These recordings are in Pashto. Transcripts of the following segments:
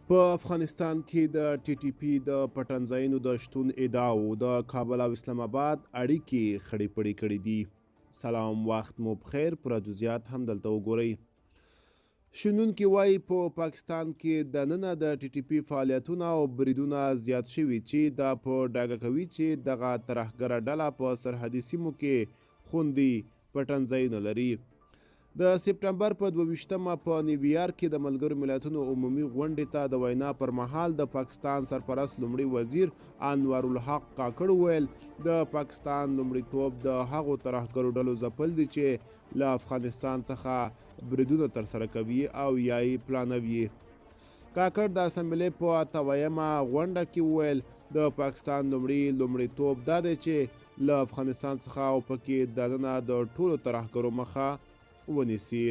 په افغانستان کې د ټي ټي پی د پټنځایونو د شتون ادعاو د کابل او اسلام آباد اړیکې خړې پړې کړې دي. سلام، وخت مو بخیر. پوره جزئیات هم دلته وګورئ. شنونکي وایي په پاکستان کې دننه د ټي ټي پی فعالیتونه او بریدونه زیات شوي چې دا په ډاګه کوي چې دغه ترهګره ډله په سرحدي سیمو کې خوندي پټنځایونه لري. د سپټمبر په 22مه په نیویارک کې د ملګرو ملتونو عمومي غونډې ته د وینا پر مهال د پاکستان سرپرست لومړي وزیر انوارالحق کاکړ وویل د پاکستان لومړیتوب د هغو ترهګرو ډلو ځپل دي چې له افغانستان څخه بریدونه ترسره کوي او یا یې پلانوي. کاکړ د اسامبلې په 8مه غونډه کې وویل د پاکستان لومړیتوب دا دی چې له افغانستان څخه او پکې دننه د ټولو ترهګرو مخه ونیسي.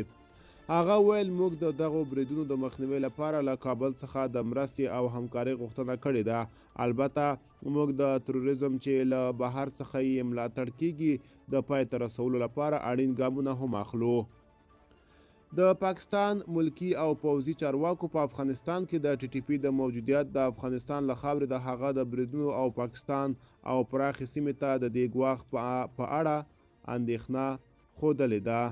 هغه ویل موږ د دغو بریدونو د مخنیوي لپاره له کابل څخه د مرستې او همکارۍ غوښتنه کړې ده. البته موږ د تروریزم چې له بهر څخه یې ملاتړ کیږي د پای ته رسولو لپاره اړین ګامونه هم اخلو. د پاکستان ملکی او پوځي چارواکو په افغانستان کې د ټي ټي پی د موجودیت د افغانستان له خاورې د هغه د بریدونو او پاکستان او پراخې سیمې ته د دې ګواښ په اړه اندېښنه ښودلې ده.